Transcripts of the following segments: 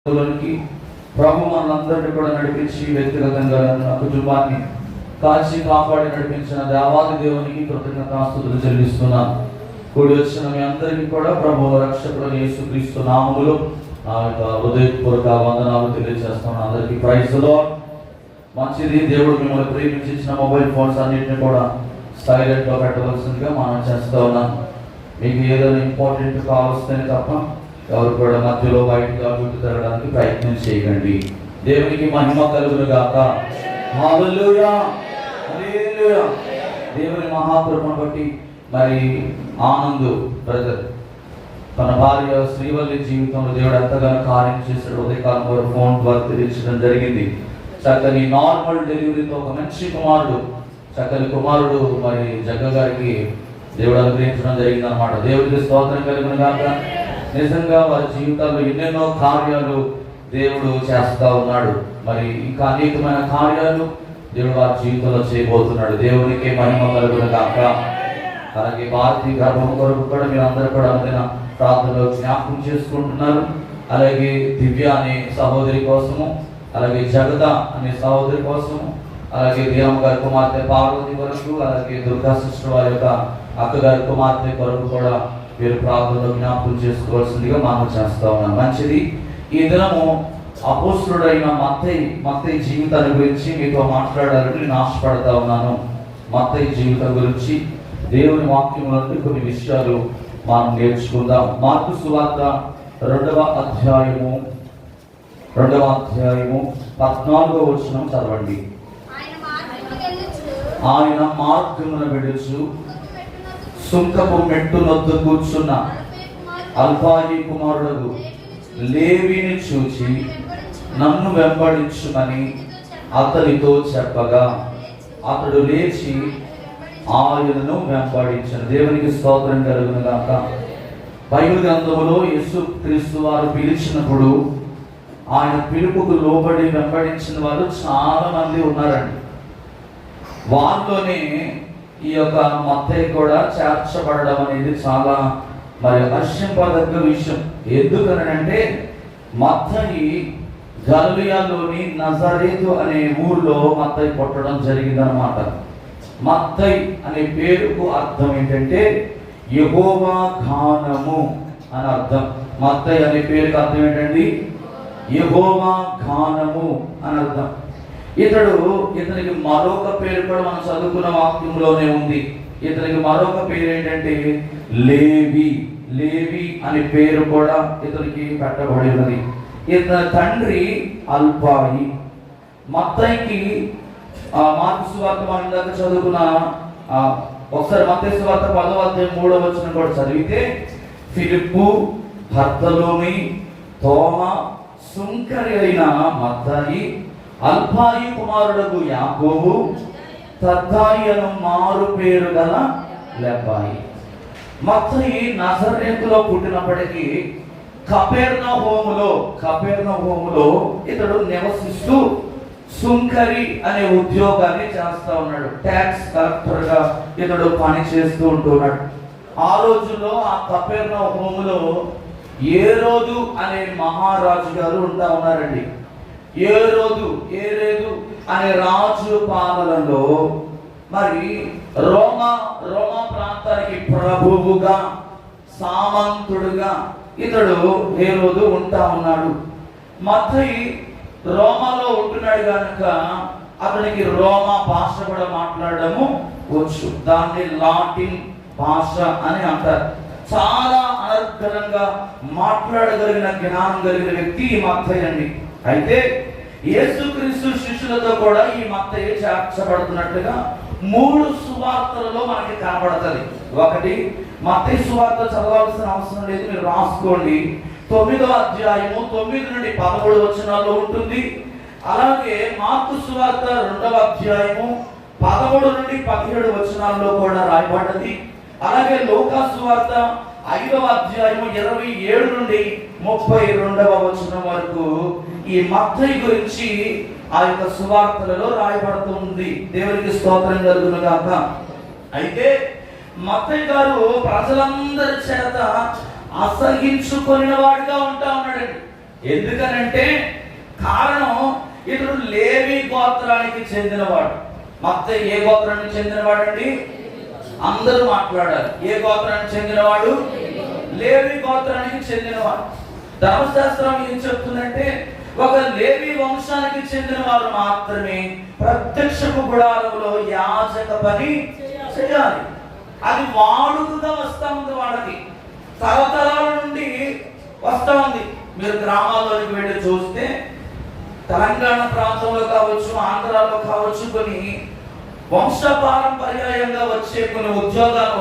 ప్రభు మనందరినీ కూడా నడిపించి వ్యక్తిగతంగా నా కుటుంబాన్ని కాల్చి కాపాడి నడిపించిన దేవాది దేవునికి కృతజ్ఞతాస్తుతులు చెల్లిస్తున్నాను. కూడి వచ్చిన మీ అందరికీ కూడా ప్రభు రక్షకుడు యేసుక్రీస్తు నామములో నా యొక్క హృదయపూర్వక వందనాలు తెలియజేస్తున్నాను. అందరికీ ప్రైజ్ ది లార్డ్. మంచిది, దేవుడు మిమ్మల్ని ప్రేమించి ఇచ్చిన మొబైల్ ఫోన్స్ అన్నింటినీ కూడా సైలెంట్లో పెట్టవలసిందిగా మనం చేస్తూ ఉన్నాం. మీకు ఏదైనా ఇంపార్టెంట్ కాల్ వస్తేనే తప్ప ఎవరు కూడా మధ్యలో బయటకు అడుగు తిరగడానికి ప్రయత్నం చేయకండి. దేవునికి మహిమ కలుగును గాక. హల్లెలూయా, హల్లెలూయా. దేవుని మహాకృపను బట్టి మరి ఆనంద్ బ్రదర్ తన భార్య శ్రీవల్లి జీవితంలో దేవుడు ఎంతగానో కార్యం చేశాడు. ఉదయకాలం వారు ఫోన్ ద్వారా తెలియజేయడం జరిగింది. చక్కని నార్మల్ డెలివరీతో ఒక మంచి కుమారుడు, చక్కని కుమారుడు మరి జగ్గ గారికి దేవుడు అనుగ్రహించడం జరిగింది అన్నమాట. దేవుడికి స్తోత్రం కలుగును గాక. నిజంగా వారి జీవితాల్లో ఎన్నెన్నో కార్యాలు దేవుడు చేస్తా ఉన్నాడు. మరి ఇంకా అనేకమైన కార్యాలు దేవుడు వారి జీవితంలో చేయబోతున్నాడు. దేవునికి మహిమ కలుగును గాక. అలాగే భారతీయ గర్భం కొరకు కూడా మీరు అందరూ కూడా అందిన ప్రార్థనలో జ్ఞాపకం చేసుకుంటున్నారు. అలాగే దివ్య అనే సహోదరి కోసము, అలాగే జగద అనే సహోదరి కోసము, అలాగే దేవమ్మ గారి కుమార్తె పార్వతి కొరకు, అలాగే దుర్గా సిస్టర్ వారి యొక్క అక్కగారి కుమార్తె కొరకు కూడా మీరు ప్రార్థనలో జ్ఞాపకం చేసుకోవాల్సిందిగా మనం చేస్తా ఉన్నాం. మంచిది. ఈ దినము అపోస్తుడైన మత్తయి జీవితాన్ని గురించి మీతో మాట్లాడాలని నేను ఆశపడతా ఉన్నాను. మత్తయి జీవితం గురించి దేవుని వాక్యంలో కొన్ని విషయాలు మనం నేర్చుకుందాం. మార్కు సువార్త 2వ అధ్యాయము 14వ వచనం చదవండి. ఆయన మార్గమున వెడుచు సుంకపు మెట్టు నొద్ద కూర్చున్న అల్ఫాయి కుమారుడు లేవిని చూచి నన్ను వెంబడించుమని అతనితో చెప్పగా అతడు లేచి ఆయనను వెంబడించను. దేవునికి స్తోత్రం కలుగును గాక. బైబిల్ గ్రంథములో యేసుక్రీస్తు వారు పిలిచినప్పుడు ఆయన పిలుపుకు లోబడి వెంబడించిన వారు చాలా మంది ఉన్నారండి. వారిలోనే ఈ యొక్క మత్తయి కూడా చేర్చబడడం అనేది చాలా మరి హర్షింపదగ్గ విషయం. ఎందుకనంటే మత్తయి గలిలయలోని నజరేతు అనే ఊర్లో మత్తయి పుట్టడం జరిగిందనమాట. మత్తయి అనే పేరుకు అర్థం ఏంటంటే యెహోవా గానము అని అర్థం. మత్తయి అనే పేరుకు అర్థం ఏంటండి? యెహోవా గానము అని అర్థం. ఇతనికి మరొక పేరు కూడా మనం చదువుకున్న వాక్యంలోనే ఉంది. ఇతనికి మరొక పేరు ఏంటంటే లేవి. లేవి అనే పేరు కూడా ఇతనికి పెట్టబడి ఉన్నది. ఇతని తండ్రి అల్ఫాయి. మత్తయికి మార్కు సువార్త మనం ఇందాక చదువుకున్న ఒకసారి మత్తయి సువార్త 10వ అధ్యాయం 3వ వచనం కూడా చదివితే ఫిలిప్పు, బర్తలోమి, తోమా, సుంకరి అయిన మత్తయి, అల్ఫాయి కుమారుడు యాకోబు, తద్దాయి అను మారు పేరు గల లెబ్బాయి. మత్తయి నజరేతులో పుట్టినప్పటికీ కపెర్నహూములో ఇతడు నివసిస్తూ సుంకరి అనే ఉద్యోగాన్ని చేస్తా ఉన్నాడు. ట్యాక్స్ కలెక్టర్ గా ఇతడు పని చేస్తూ ఉంటున్నాడు. ఆ రోజుల్లో ఆ కపెర్నహూములో ఏరోదు అనే మహారాజు గారు ఉంటా ఉన్నారండి. ఏరేదు అనే రాజు పాలనలో మరి రోమా ప్రాంతానికి ప్రభువుగా, సామంతుడుగా ఇతడు ఏరోదు ఉంటా ఉన్నాడు. మత్తయి రోమాలో ఉంటున్నాడు కనుక అతనికి రోమా భాష కూడా మాట్లాడడము వచ్చు. దాన్ని లాటిన్ భాష అని అంటారు. చాలా అనర్గళంగా మాట్లాడగలిగిన జ్ఞానం కలిగిన వ్యక్తి ఈ మత్తయి అండి. అయితే యేసుక్రీస్తు శిష్యులతో కూడా ఈ మత్తయి చేర్చబడుతున్నట్టుగా 3 సువార్తలలో మనకి కనబడుతుంది. ఒకటి, మత్తయి సువార్త చదవాల్సిన అవసరం లేదు, మీరు రాసుకోండి. 9వ అధ్యాయము 9 నుండి 11 వచనాల్లో ఉంటుంది. అలాగే మార్కు సువార్త 2వ అధ్యాయము 13 నుండి 17 వచనాల్లో కూడా రాయబడ్డది. అలాగే లూకా సువార్త 5వ అధ్యాయము 27 నుండి 32వ వచనం వరకు ఈ మత్తయి గురించి ఆ యొక్క సువార్తలలో రాయబడుతుంది. దేవునికి స్తోత్రం కలుగును గాక. అయితే మత్తయి గారు ప్రజలందరి చేత అసహించుకొనిన వాడిగా ఉంటా ఉన్నాడండి. ఎందుకనంటే కారణం, ఇతడు లేవి గోత్రానికి చెందినవాడు. మత్తయి ఏ గోత్రానికి చెందినవాడు అండి? అందరూ మాట్లాడాలి. ఏ గోత్రానికి చెందినవాడు? లేవి గోత్రానికి చెందినవాడు. ధర్మశాస్త్రం ఏం చెప్తుందంటే, ఒక లేవి వంశానికి చెందిన వారు మాత్రమే ప్రత్యక్షపు గుడారంలో యాజక పని చేయాలి. అది వాడుకగా వస్తా ఉంది, వాళ్ళకి తరతరాల నుండి వస్తా ఉంది. మీరు గ్రామాల్లోకి వెళ్ళి చూస్తే తెలంగాణ ప్రాంతంలో కావచ్చు, ఆంధ్రాలో కావచ్చు, కొన్ని వంశపారంపర్యంగా వచ్చే కొన్ని ఉద్యోగాలు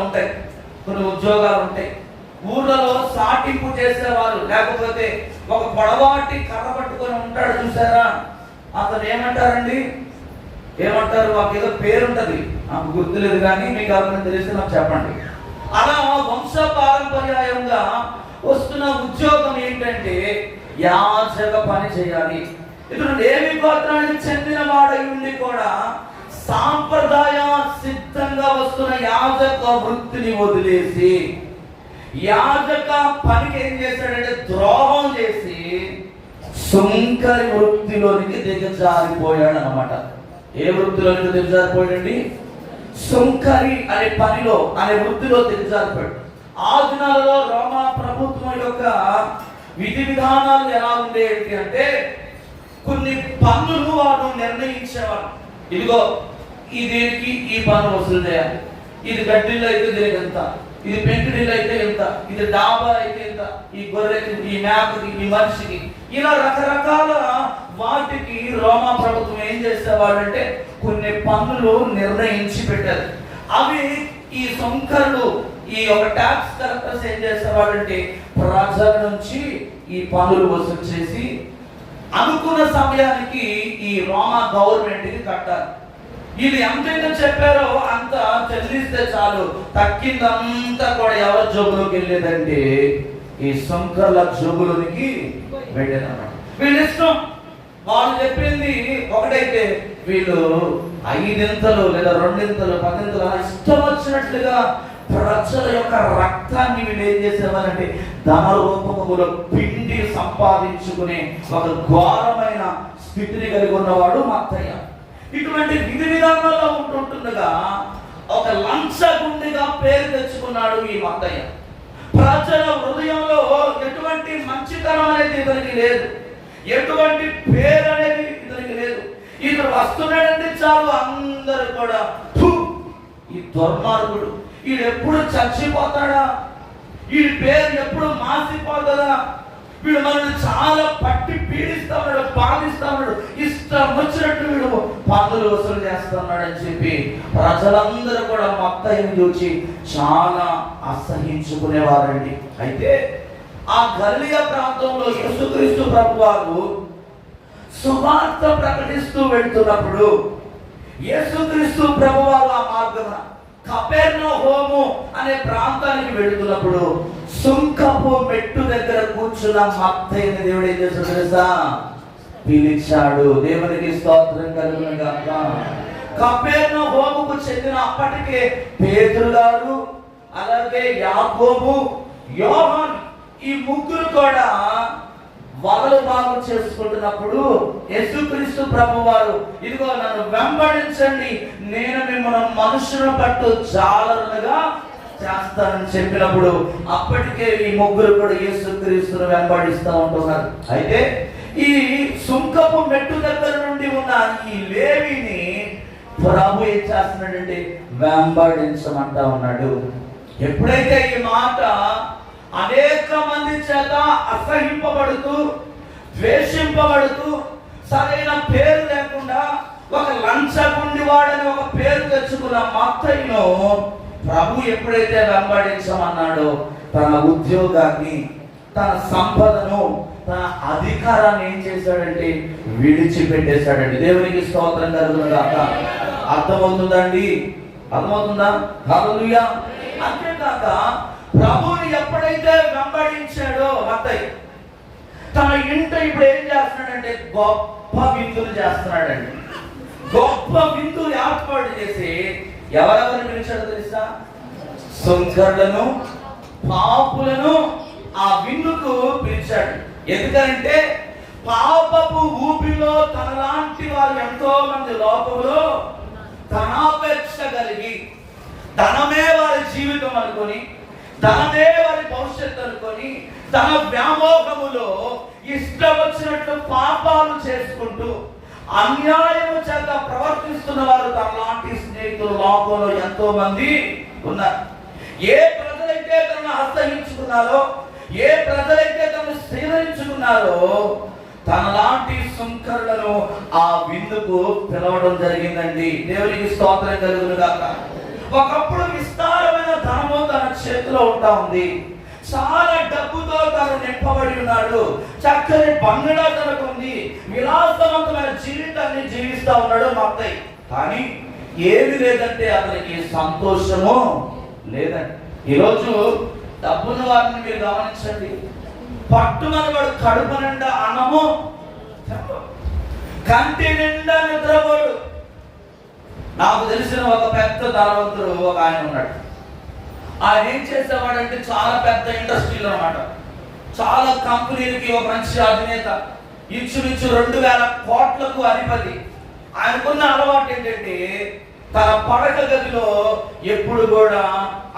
ఉంటాయి. ఊర్లలో సాటింపు చేసేవారు, లేకపోతే ఒక పొడవాటి కర్ర పట్టుకొని ఉంటాడు చూసారా, అతను ఏమంటారండి? మాకు ఏదో పేరుంటది, నాకు గుర్తులేదు, కానీ మీకు ఎవరైనా తెలిస్తే నాకు చెప్పండి. అలా వంశపారంపర్యంగా వస్తున్న ఉద్యోగం ఏంటంటే యాజక పని చేయాలి. ఇతడు లేవి గోత్రానికి చెందిన వాడై ఉండి కూడా సాంప్రదాయ సిద్ధంగా వస్తున్న యాజక వృత్తిని వదిలేసి యాజక పనికి ఏం చేశాడంటే ద్రోహం చేసి సుంకరి వృత్తిలోనికి దిగజారిపోయాడు అన్నమాట. ఏ వృత్తిలోనికి దిగజారిపోయాడండి? సుంకరి అనే వృత్తిలో దిగజారిపోయాడు. ఆ దినాలలో రోమా ప్రభుత్వం యొక్క విధి విధానాలు ఎలా ఉండేవి అంటే, కొన్ని పన్నులు వారు నిర్ణయించేవారు. ఇదిగో దీనికి ఈ పన్ను వసూలు చేయాలి, ఇది గడ్డిలో అయితే దీనికి ఎంత, ఇది పెంకుడిల్లు అయితే ఎంత, ఇది డాబా అయితే ఎంత, ఈ గొర్రెకి, ఈ మేకకి, ఈ మనిషికి, ఇలా రకరకాల వాటికి రోమా ప్రభుత్వం ఏం చేసేవాడంటే కొన్ని పన్నులు నిర్ణయించి పెట్టారు. అవి ఈ సుంకరులు, ఈ ఒక ట్యాక్స్ కలెక్టర్స్ ఏం చేసేవాడంటే ప్రజల నుంచి ఈ పన్నులు వసూలు చేసి అనుకున్న సమయానికి ఈ రోమా గవర్నమెంట్ కి కట్టాలి. ఇది ఎంతైతే చెప్పారో అంత చెల్లిస్తే చాలు, తక్కిందంతా కూడా ఎవరి జోబులోకి వెళ్ళేదంటే ఈ సుంకర్ల జోబులోనికి వెళ్ళేదన్నమాట. వీళ్ళు ఇష్టం, వాళ్ళు చెప్పింది ఒకటైతే వీళ్ళు 5 లేదా 2 10 ఇష్టం వచ్చినట్లుగా ప్రజల యొక్క రక్తాన్ని వీళ్ళు ఏం చేసేవారంటే ధన రూపములో పిండి సంపాదించుకునే ఒక ఘోరమైన స్థితిని కలిగి ఉన్నవాడు మత్తయ్య. ఇటువంటి విధి విధానాల్లో ఉంటుండగా ఒక లంచగుండిగా పేరు తెచ్చుకున్నాడు ఈ మత్తయ్య. ప్రజల హృదయంలో ఎటువంటి మంచితనం అనేది ఇతనికి లేదు, ఎటువంటి పేరు అనేది ఇతనికి లేదు. ఇతను వస్తున్నాడంటే చాలు అందరూ కూడా ఈ దుర్మార్గుడు, వీడు ఎప్పుడు చచ్చిపోతాడా, వీడి పేరు ఎప్పుడు మాసిపోతుందా, వీడు మనల్ని చాలా పట్టి పీడిస్తాడు, బాధిస్తాడు, ఇష్టం వచ్చినట్టు వీడు పన్నులు వసూలు చేస్తున్నాడు అని చెప్పి ప్రజలందరూ కూడా మత్తయ్యను చూసి చాలా అసహించుకునేవారండి. అయితే ఆ గలిలయ ప్రాంతంలో యేసుక్రీస్తు ప్రభువారు సువార్త ప్రకటిస్తూ వెళ్తున్నప్పుడు, యేసుక్రీస్తు ప్రభువారు ఆ మార్గమున కపెర్నహూము అనే ప్రాంతానికి వెళుతున్నప్పుడు సుంకపు మెట్టు దగ్గర కూర్చున్న మత్తయ్యని దేవుడు ఏం చేస్తాడు తెలుసా? పిలిచాడు. దేవునికి స్తోత్రం కలుగును గాక. కపెర్నహూముకు చెందిన అప్పటికే పేతురు గారు, అలాగే యాకోబు, యోహాను, ఈ ముగ్గురు కూడా వలలు బాగు చేసుకుంటున్నప్పుడు యేసుక్రీస్తు ప్రభువారు ఇదిగో నన్ను వెంబడించండి, నేను మిమ్మల్ని మనుషుల పట్టు జాలరులుగా చేస్తానని చెప్పినప్పుడు అప్పటికే ఈ ముగ్గురు కూడా యేసుక్రీస్తును వెంబడిస్తూ ఉంటున్నారు. అయితే ఈ సుంకపు మెట్టు దగ్గర నుండి ఉన్న ఈ లేవిని ప్రభు ఏం చేస్తున్నాడంటే వెంబడించమంటా ఉన్నాడు. ఎప్పుడైతే ఈ మాట అనేక మంది చేత అసహింపబడుతూ, ద్వేషింపబడుతూ, సరైన పేరు లేకుండా ఒక లంచగుండి వాడని ఒక పేరు తెచ్చుకున్న మత్తయ్యను ప్రభు ఎప్పుడైతే వెంబడించమన్నాడో తన ఉద్యోగాన్ని, తన సంపదను, తన అధికారాన్ని ఏం చేశాడంటే విడిచిపెట్టేశాడండి. దేవునికి స్తోత్రం కలుగును గాక. అర్థమవుతుందండి? అర్థమవుతుందా? హల్లెలూయా. అంతేకాక ప్రభువుని ఎప్పుడైతే వెంబడించాడో మత్తయ్య తన ఇంట ఇప్పుడు ఏం చేస్తున్నాడంటే గొప్ప విందులు చేస్తున్నాడండి. గొప్ప విందులు ఏర్పాటు చేసి ఎవరెవరిని పిలిచాడో తెలుసా? సుంకరులను, పాపులను ఆ విందుకు పిలిచాడు. ఎందుకంటే పాపపు ఊపిలో తనలాంటి వారు ఎంతో మంది లోకంలో ధనాపేక్ష కలిగి, ధనమే వారి జీవితం అనుకొని, ధనమే వారి భవిష్యత్తు అనుకొని, తన వ్యామోహములో ఇష్టం వచ్చినట్లు పాపాలు చేసుకుంటూ అన్యాయము చేత ప్రవర్తిస్తున్న వారు తనలాంటి స్నేహితులు లోకంలో ఎంతో మంది ఉన్నారు. ఏ ప్రజలైతే తనను అసహించుకున్నారో, ఏ ప్రజలైతే తనను స్వీకరించుకున్నారో, తనలాంటి సుంకరులను ఆ విందుకు పిలవడం జరిగిందండి. దేవునికి స్తోత్రం కలుగును గాక. ఒకప్పుడు విస్తారమైన ధనము తన చేతిలో ఉంటా ఉంది, చాలా డబ్బుతో తను నింపబడి ఉన్నాడు, చక్కని బంగళా తనకుంది, విలాసవంతమైన జీవితాన్ని జీవిస్తా ఉన్నాడు మత్తయి. కానీ ఏమి లేదంటే అతనికి సంతోషము లేదండి. ఈరోజు డబ్బున్న వారిని మీరు గమనించండి, పట్టుమని వాడు కడుపు నిండా అన్నము, కంటి నిండా నిద్రపోడు. నాకు తెలిసిన ఒక పెద్ద ధనవంతుడు ఒక ఆయన ఉన్నాడు. ఆయన ఏం చేసేవాడంటే చాలా పెద్ద ఇండస్ట్రీలు అన్నమాట, చాలా కంపెనీలకి ఒక మంచి అధినేత, ఇంచుమించు 2000 కోట్లకు అధిపతి. ఆయనకున్న అలవాటు ఏంటంటే తన పడక గదిలో ఎప్పుడు కూడా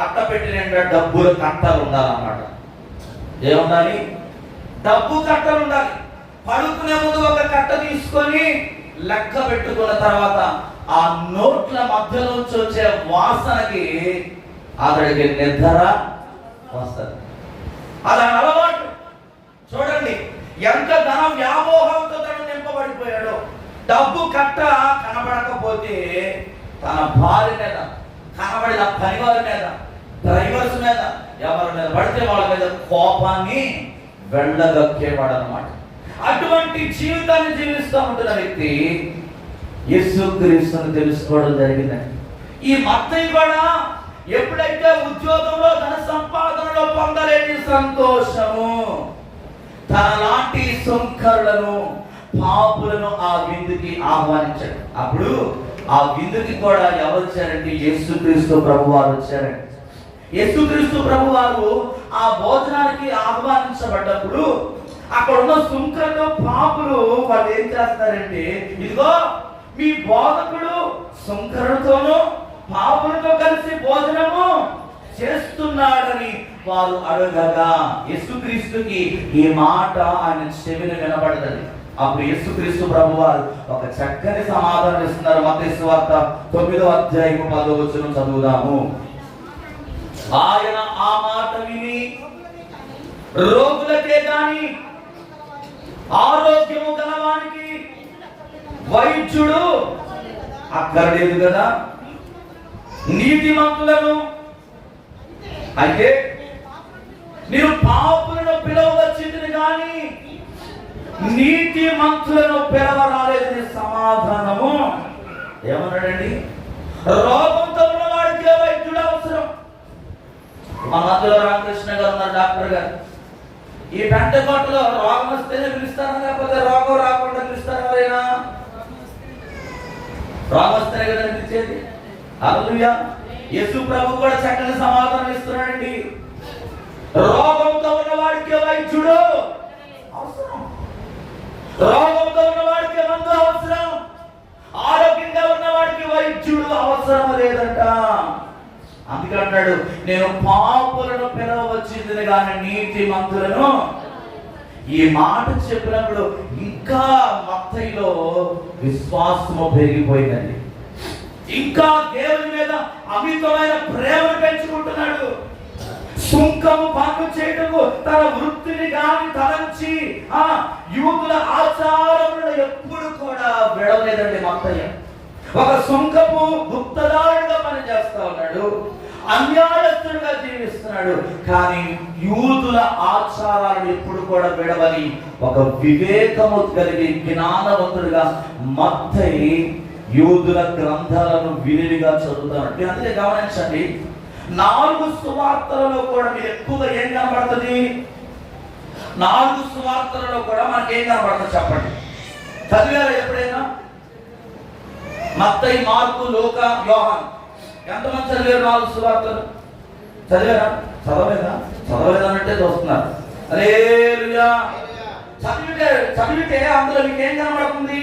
అట్టపెట్టి నిండా డబ్బుల కట్టలు ఉండాలన్నమాట. ఏముండాలి? డబ్బు కట్టలు ఉండాలి. పడుకునే ముందు ఒక కట్ట తీసుకొని లెక్క పెట్టుకున్న తర్వాత ఆ నోట్ల మధ్యలోంచి వచ్చే వాసనకి అతడికి నిద్ర వస్తుంది. అది అలవాటు. చూడండి ఎంత ధన వ్యామోహంతో తను నింపబడిపోయాడు. డబ్బు కట్ట కనబడకపోతే తన భార్య మీద, కనబడిన పనివారి మీద, డ్రైవర్స్ మీద, ఎవరి మీద పడితే వాళ్ళ మీద కోపాన్ని వెళ్ళగక్కేవాడు అన్నమాట. అటువంటి జీవితాన్ని జీవిస్తూ ఉంటున్న వ్యక్తి యేసుక్రీస్తుని తెలుసుకోవడం జరిగిందండి. ఈ మత్తయి కూడా ఎప్పుడైతే ఉద్యోగంలో ధన సంపాదనలో పొందలేని సంతోషము, తనలాంటి సుంకరులను, పాపులను ఆ విందుకి ఆహ్వానించాడు. అప్పుడు ఆ విందుకి కూడా ఎవరు వచ్చారంటే యేసుక్రీస్తు ప్రభువారు వచ్చారండి. యేసుక్రీస్తు ప్రభువారు ఆ భోజనానికి ఆహ్వానించబడ్డప్పుడు అక్కడ ఉన్న సుంకరులు, పాపులు వాళ్ళు ఏం చేస్తారంటే, ఇదిగో మీ బోధకుడు సుంకరులతోనూ పాపులతో కలిసి భోజనము చేస్తున్నాడని వారు అడగగా యేసుక్రీస్తుకి ఈ మాట ఆయన చెవిన వినబడదని. అప్పుడు యేసుక్రీస్తు ప్రభువారు ఒక చక్కని సమాధానం ఇస్తున్నారు. మత్తయి సువార్త 9వ అధ్యాయం 10వ వచనం చదువుదాము. ఆయన ఆ మాట విని రోగులకే గాని ఆరోగ్యము గలవానికి వైద్యుడు అక్కర్లేదు కదా, నీతిమంతులను అయితే మీరు పాపులను పిలవచ్చింది కానీ నీతిమంతులను పిలవరాలేదని సమాధానము. ఏమన్నాడండి? రోగంతో ఉన్న వాడికి వైద్యుడు అవసరం. మా మధ్యలో రామకృష్ణ గారు ఉన్నారు, డాక్టర్ గారు. ఈ పెంటకోటలో రోగం వస్తేనే పిలుస్తారా, లేకపోతే రోగం రాకుండా పిలుస్తారా? ఎవరైనా రోగం వస్తేనే కదా పిలిచేది. హల్లెలూయా. యేసు ప్రభు కూడా చక్కని సమాధానం ఇస్తున్నాడండి. రోగంతో ఉన్న వాడికి వైద్యుడు అవసరం, రోగంతో ఉన్న వాడికి మందు అవసరం, ఆరోగ్యంగా ఉన్న వాడికి వైద్యుడు అవసరం లేదంట. అందుకంటాడు, నేను పాపులను పిలవచ్చింది కానీ నీతిమంతులను. ఈ మాట చెప్పినప్పుడు ఇంకా మత్తయిలో విశ్వాసము పెరిగిపోయిందండి. ఇంకా దేవుని మీద అమితమైన ప్రేమను పెంచుకుంటున్నాడు. సుంకము భంగం చేయటము తన వృత్తిని గాని తలంచి యూదుల ఆచారములను ఎప్పుడు కూడా విడవలేదండి మత్తయ్య. ఒక సుంకపు గుప్తదారుడుగా పనిచేస్తా ఉన్నాడు, అన్యాయస్తుడుగా జీవిస్తున్నాడు. కానీ యూదుల ఆచారాలను ఎప్పుడు కూడా విడవని ఒక వివేకము కలిగి జ్ఞానవంతుడుగా మత్తయి యూదుల గ్రంథాలను విరివిగా చదువుతాడు. మీరు అందుకే గమనించండి, 4 సువార్తలలో కూడా మీరు ఎక్కువగా ఏం కనబడుతుంది? 4 సువార్తలలో కూడా మనకి ఏం కనబడుతుంది చెప్పండి. చదివారా ఎప్పుడైనా? మత్తయి, మార్కు, లూకా, యోహాను. ఎంతమంది చదివారు 4 సువార్తలు? చదివారా? చదవలేదా? చదవలేదనంటే చూస్తున్నారు. హల్లెలూయా. చదివితే అందులో మీకు ఏం కనబడుతుంది?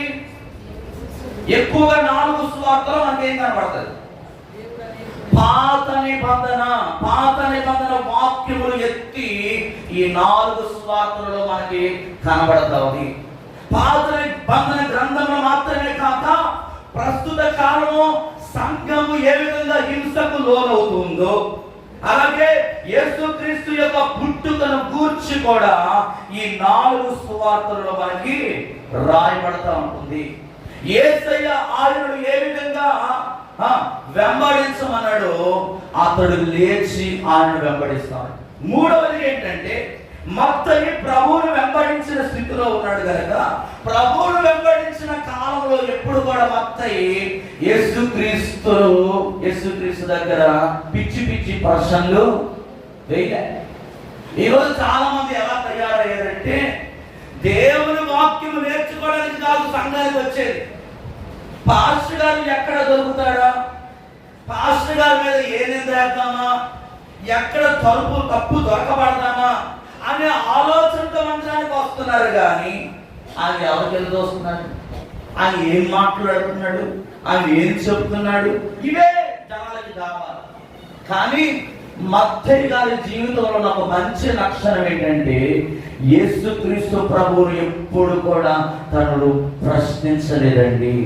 ఎక్కువగా 4 సువార్తలు మనకేం కనబడుతుంది? పాత నిబంధన వాక్యములు ఎత్తి ఈ 4 సువార్తలలో మనకి కనబడతాయి. పాత నిబంధన గ్రంథంలో మాత్రమే కాక ప్రస్తుత కాలము సంఘము ఏ విధంగా హింసకు లోనవుతుందో, అలాగే యేసుక్రీస్తు యొక్క పుట్టుకను గూర్చి కూడా ఈ 4 సువార్తలలో మనకి రాయబడతా ఉంటుంది. యేసయ్య ఆయనను ఏ విధంగా వెంబడించమన్నాడు, అతడు లేచి ఆయన వెంబడిస్తాడు. మూడవది ఏంటంటే, మత్తయి ప్రభువును వెంబడించిన స్థితిలో ఉన్నాడు కనుక ప్రభువును వెంబడించిన కాలంలో ఎప్పుడు కూడా మత్తయి యేసుక్రీస్తు దగ్గర పిచ్చి ప్రశ్నలు వేయలే. ఈరోజు చాలా మంది ఎలా తయారయ్యారంటే, దేవుని వాక్యం నేర్చుకోవడానికి కాదు సంఘానికి వచ్చేది. పాస్టర్ గారు ఎక్కడ దొరుకుతాడా, పాస్టర్ గారి మీద ఏదేం చేద్దామా, ఎక్కడ తప్పు దొరకబడతామా అనే ఆలోచనతో మందిరానికి వస్తున్నారు. కానీ ఆయన ఎవరికి వెళ్ళి వస్తున్నాడు, ఆయన ఏం మాట్లాడుతున్నాడు, ఆయన ఏం చెప్తున్నాడు, ఇవే జనాలకి కావాలి. కానీ మత్తయి గారి జీవితంలో ఒక మంచి లక్షణం ఏంటంటే, యేసుక్రీస్తు ప్రభువును ఎప్పుడు కూడా తనను ప్రశ్నించలేదండి.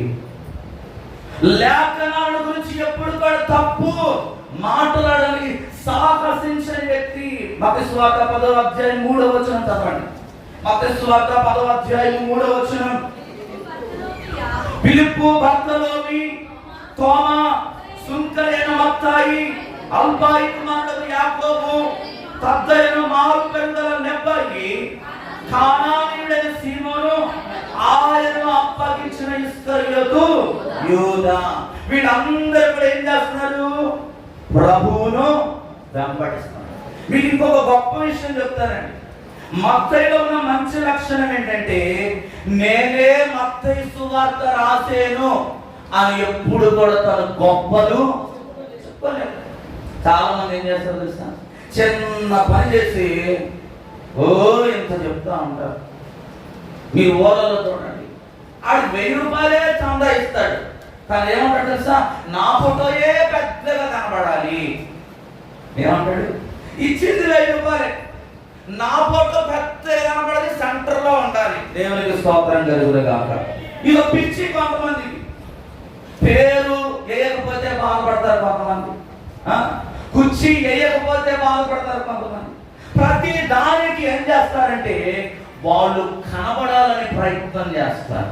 లేఖనాల గురించి ఎప్పుడు కూడా తప్పు మాట్లాడడానికి సాహసించని వ్యక్తి. మత్తయి సువార్త 10వ అధ్యాయం 3వ వచనం చదవండి. మత్తయి సువార్త 10వ అధ్యాయం 3వ వచనం. ఫిలిప్పు, బర్తలోమి, తోమా, సుంకరైన మత్తాయి, అల్ఫాయి కుమారుడు యాకోబు, తద్దైన మారు పెద్దల నెబ్బయి, కానానీయుడైన సీమోను, ఆయనను అప్పగించిన ఇస్కరియోతు యూదా, వీళ్ళందరూ కూడా ఏం చేస్తున్నారు? ప్రభువును వెంబడిస్తున్నారు. మీకు ఇంకొక గొప్ప విషయం చెప్తానండి. మత్తయిలో ఉన్న మంచి లక్షణం ఏంటంటే, నేనే మత్తయి సువార్త రాసేను అని ఎప్పుడు కూడా తన గొప్పలు చెప్పలేదు. చాలా మంది ఏం చేస్తారు తెలుసా, చిన్న పని చేసి ఎంత చెప్తా ఉంటారు. మీరు ఊళ్ళలో చూడండి, ఆడు 1000 రూపాయలే చందా ఇస్తాడు. కానీ ఏమంటాడు తెలుసా, నా ఫోటోయే పెద్దగా కనబడాలి. ఏమంటాడు, ఇచ్చింది 1000 రూపాయలే, నా ఫోటో పెద్దగా కనబడాలి, సెంటర్ లో ఉండాలి. దేవునికి స్తోత్రం కలుగునుగాక. ఇక పిచ్చి కొంతమంది, పేరు వేయకపోతే బాధపడతారు కొంతమంది, కుర్చీ వేయకపోతే బాధపడతారు కొంతమంది. ప్రతి దానికి ఏం చేస్తారంటే, వాళ్ళు కనబడాలని ప్రయత్నం చేస్తారు.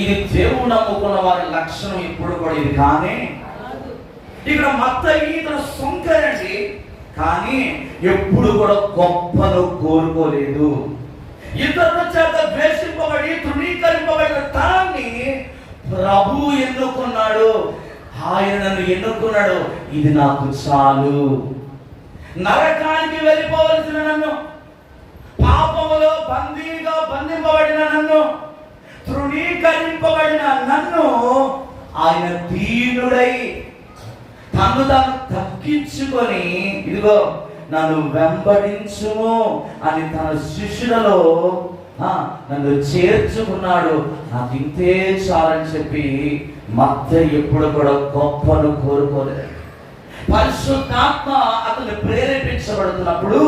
ఇది దేవుడు నమ్ముకున్న వారి లక్షణం ఎప్పుడు కూడా ఇది. కానీ ఇక్కడ మత్తయి తన సొంకరండి, కానీ ఎప్పుడు కూడా గొప్పను కోరుకోలేదు. ఇతరుల చేత ద్వేషింపబడి తృణీకరింపబడిన తనాన్ని ప్రభు ఎన్నుకున్నాడు. ఆయన నన్ను ఎన్నుకున్నాడు, ఇది నాకు చాలు. నరకానికి వెళ్ళిపోవలసిన నన్ను, పాపములో బందీగా బంధింపబడిన నన్ను, తృణీకరింపబడిన నన్ను ఆయన దీనుడై తను తాను తగ్గించుకొని, ఇదిగో నన్ను వెంబడించుము అని తన శిష్యులలో నన్ను చేర్చుకున్నాడు. నాకు ఇంతే చాలని చెప్పి మత్తయి ఎప్పుడు కూడా గొప్పను కోరుకోలేదు. పరిశుద్ధాత్మ అతను ప్రేరేపించబడుతున్నప్పుడు,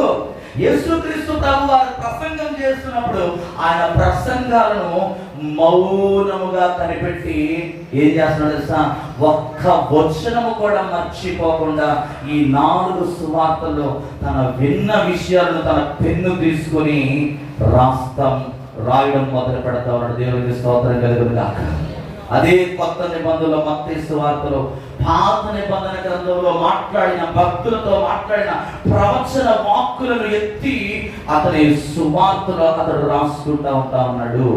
యేసుక్రీస్తు ప్రభు వారు ప్రసంగం చేస్తున్నప్పుడు ఆయన ప్రసంగాలను మౌనముగా కనిపెట్టి ఏం చేస్తున్నాడు తెలుసా, ఒక్క వచనము కూడా మర్చిపోకుండా ఈ 4 సువార్తల్లో తన విన్న విషయాలను తన పెన్ను తీసుకొని రాయడం మొదలు పెడతా ఉన్నాడు. దేవునికి స్తోత్రం కలుగునుగాక. అదే కొత్త నిబంధనలో మత్తయి సువార్తలో పాత నిబంధన గ్రంథంలో మాట్లాడిన భక్తులతో మాట్లాడిన ప్రవచన వాక్కులను ఎత్తి అతని సువార్తలో అతడు రాసుకుంటా ఉంటా ఉన్నాడు.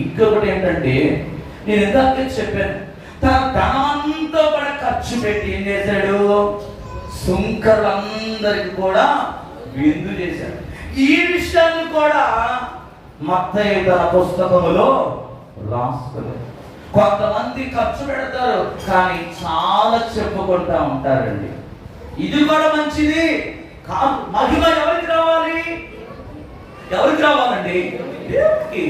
ఇంకొకటి ఏంటంటే, నేను ఇందాకే చెప్పాను, తన ధనాంతా కూడా ఖర్చు పెట్టి ఏం చేశాడు, సుంకరులందరికి కూడా విందు చేశాడు. ఈ విషయాన్ని కూడా మత్తయి తన పుస్తకములో రాసుకున్నాడు. కొంతమంది ఖర్చు పెడతారు, కానీ చాలా చెప్పుకుంటా ఉంటారండి. ఇది కూడా మంచిది కాదు. మహిమ ఎవరికి రావాలి? ఎవరికి రావాలండి? దేవుడికి.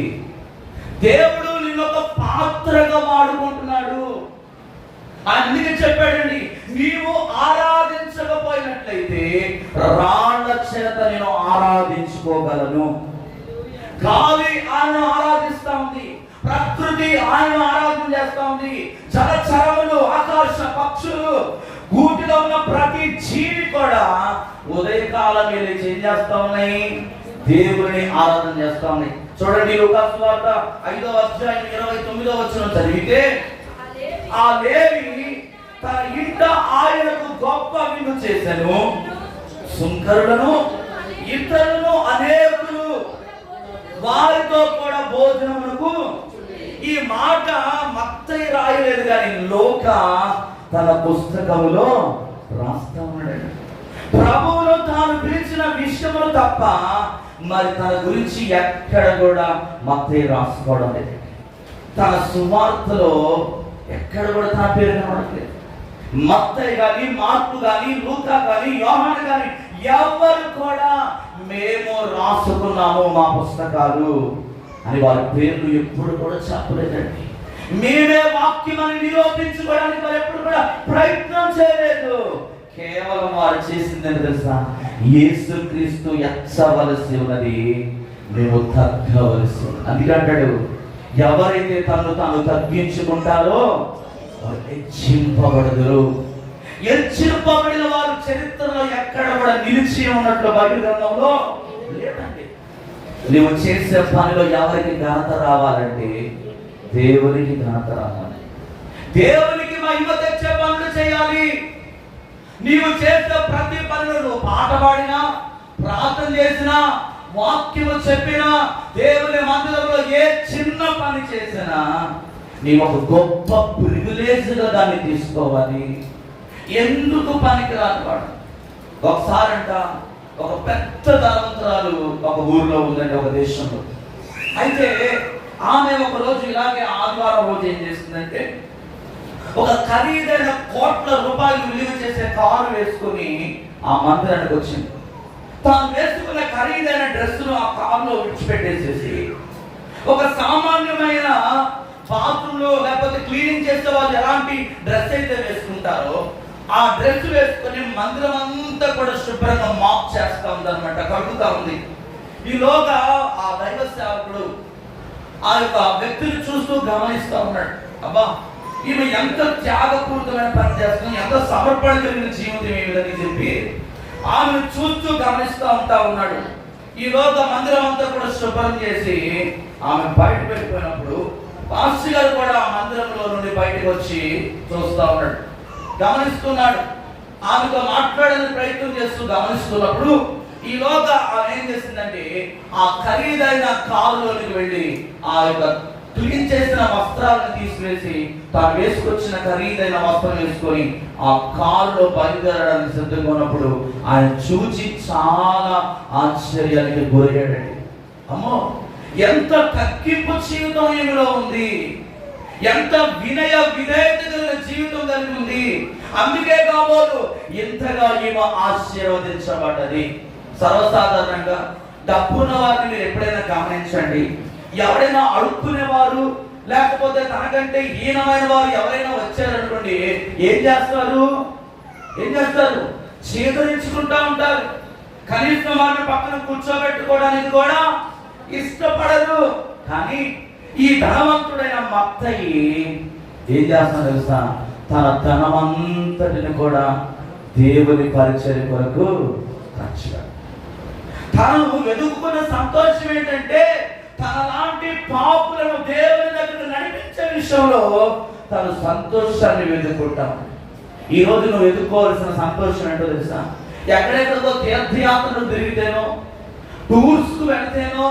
దేవుడు నిన్ను ఒక పాత్రగా వాడుకుంటున్నాడు. అందుకే చెప్పాడండి, నీవు ఆరాధించకపోయినట్లయితే రాళ్ల చేత నేను ఆరాధించుకోగలను. గాలి ఆయన ఆరాధిస్తా ఉంది, ప్రకృతి ఆయన ఆరాధన చేస్తా ఉంది, జలచరములు, ఆకాశ పక్షులు, గూటిలో ఉన్న ప్రతి జీవి కూడా ఉదయకాలం లేచి ఏం చేస్తా ఉన్నాయి? దేవుని ఆరాధన చేస్తా ఉన్నాయి. చూడండి, లూకా సువార్త 5వ అధ్యాయం 29వ వచనం చదివితే, ఆ లేవి తన ఇంట ఆయనకు గొప్ప విందు చేశాను, సుంకరులను ఇతరులను అనేకులు వారితో కూడా భోజనమునకు. ఈ మాట మత్తయి రాయలేదు కానీ లూకా తన పుస్తకములో రాస్తా ఉన్నాడు. ప్రభువును తాను పిలిచిన విషయములు తప్ప మరి తన గురించి ఎక్కడ కూడా మత్తయి రాసుకోవడం లేదు. తన సువార్తలో ఎక్కడ కూడా తన పేరు కనబడట్లేదు. మత్తయి కానీ, మార్కు కానీ, లూకా కానీ, యోహాను కానీ ఎవరు కూడా మేము రాసుకున్నాము మా పుస్తకాలు అని వారి పేర్లు ఎప్పుడు కూడా చెప్పలేదండి. మేమే వాక్యం అని నిరూపించుకోవడానికి వారు ఎప్పుడు కూడా ప్రయత్నం చేయలేదు. కేవలం వారు చేసిందని తెలుసా? యేసుక్రీస్తు ఎచ్చవలసి ఉన్నది, మేము తగ్గవలసి ఉన్నది. అందుకే అంటాడు, ఎవరైతే తను తాను తగ్గించుకుంటారో వారు హెచ్చింపబడదురు. హెచ్చింపబడిన వారు చరిత్రలో ఎక్కడ కూడా నిలిచి ఉన్నట్లు బైబిల్ గ్రంథంలో లేదండి. నువ్వు చేసే పనిలో ఎవరికి ఘనత రావాలంటే దేవునికి ఘనత రావాలి. దేవునికి మహిమ తెచ్చే పనులు చేయాలి. నీవు చేసే ప్రతి పనులు, నువ్వు పాట పాడినా, ప్రార్థన చేసినా, వాక్యము చెప్పినా, దేవుని మందిరంలో ఏ చిన్న పని చేసినా నీవు ఒక గొప్ప ప్రివిలేజ్గా దాన్ని తీసుకోవాలి. ఎందుకు పనికి రానివాడు? ఒకసారంట ఒక పెద్ద ధనవంతురాలు ఒక ఊర్లో ఉందండి, ఒక దేశంలో. అయితే ఆమె ఒక రోజు ఇలాగే ఆదివారం రోజు ఏం చేస్తుందంటే, ఒక ఖరీదైన కోట్ల రూపాయలు విలువ చేసే కారు వేసుకుని ఆ మందిరానికి వచ్చింది. తాను వేసుకున్న ఖరీదైన డ్రెస్సును ఆ కారులో విడిచిపెట్టేసేసి ఒక సామాన్యమైన బాత్రూంలో లేకపోతే క్లీనింగ్ చేసే వాళ్ళు ఎలాంటి డ్రెస్ అయితే వేసుకుంటారో ఆ డ్రెస్ వేసుకుని మందిరం అంతా కూడా శుభ్రంగా మాప్ చేస్తా ఉంది అనమాట, కడుగుతా ఉంది. ఈలోగా ఆ దైవ సేవకుడు ఆ యొక్క వ్యక్తిని చూస్తూ గమనిస్తూ ఉన్నాడు. అబ్బా, ఈమె ఎంత త్యాగపూరితమైన పని చేస్తుంది, ఎంత సమర్పణ కలిగిన జీవితం ఏమిటని చెప్పి ఆమెను చూస్తూ గమనిస్తూ ఉంటా ఉన్నాడు. ఈలోగా మందిరం అంతా కూడా శుభ్రం చేసి ఆమె బయట వెళ్ళిపోయినప్పుడు పాస్టర్ గారు కూడా ఆ మందిరంలో నుండి బయటకు వచ్చి చూస్తూ ఉన్నాడు, గమనిస్తున్నాడు. ఆమెతో మాట్లాడడానికి ప్రయత్నం చేస్తూ గమనిస్తున్నప్పుడు ఈలోగా ఆమె ఏం చేసిందంటే ఆ ఖరీదైన కారులోనికి వెళ్ళి ఆ యొక్క క్లీన్ చేసిన వస్త్రాలను తీసివేసి తాను వేసుకొచ్చిన ఖరీదైన వస్త్రం వేసుకొని ఆ కారులో బయలుదేరడానికి సిద్ధంగా ఉన్నప్పుడు ఆయన చూచి చాలా ఆశ్చర్యానికి గురయ్యాడండి. అమ్మో, ఎంత తగ్గింపు జీవితం ఈమెలో ఉంది, ఎంత వినయ విధేయత కలిగిన జీవితం కలిగి ఉంది. అందుకే కాబోలు ఇంతగా ఈమె ఆశీర్వదించబడ్డది. సర్వసాధారణంగా డబ్బున్న వారిని మీరు ఎప్పుడైనా గమనించండి, ఎవరైనా అడుక్కునేవారు లేకపోతే తనకంటే హీనమైన వారు ఎవరైనా వచ్చారనుకోండి, ఏం చేస్తారు? స్వీకరించుకుంటా ఉంటారు. కనీసం వారిని పక్కన కూర్చోబెట్టుకోవడానికి కూడా ఇష్టపడరు. కానీ ఈ ధనవంతుడైన మత్తయి ఏం చేస్తాను తెలుసా? తన ధనమంతటిని కూడా దేవుని పరిచర్య కొరకు ఖర్చు పెడతాడు. తను వెతుక్కున్న సంతోషం ఏంటంటే తనలాంటి పాపులను దేవుని దగ్గర నడిపించే విషయంలో తను సంతోషాన్ని వెతుక్కుంటాం. ఈ రోజు నువ్వు వెతుక్కోవాల్సిన సంతోషం ఏంటో తెలుసా? ఎక్కడెక్కడికో తీర్థయాత్రలు తిరిగితేనో, టూర్స్ కు వెళితేనో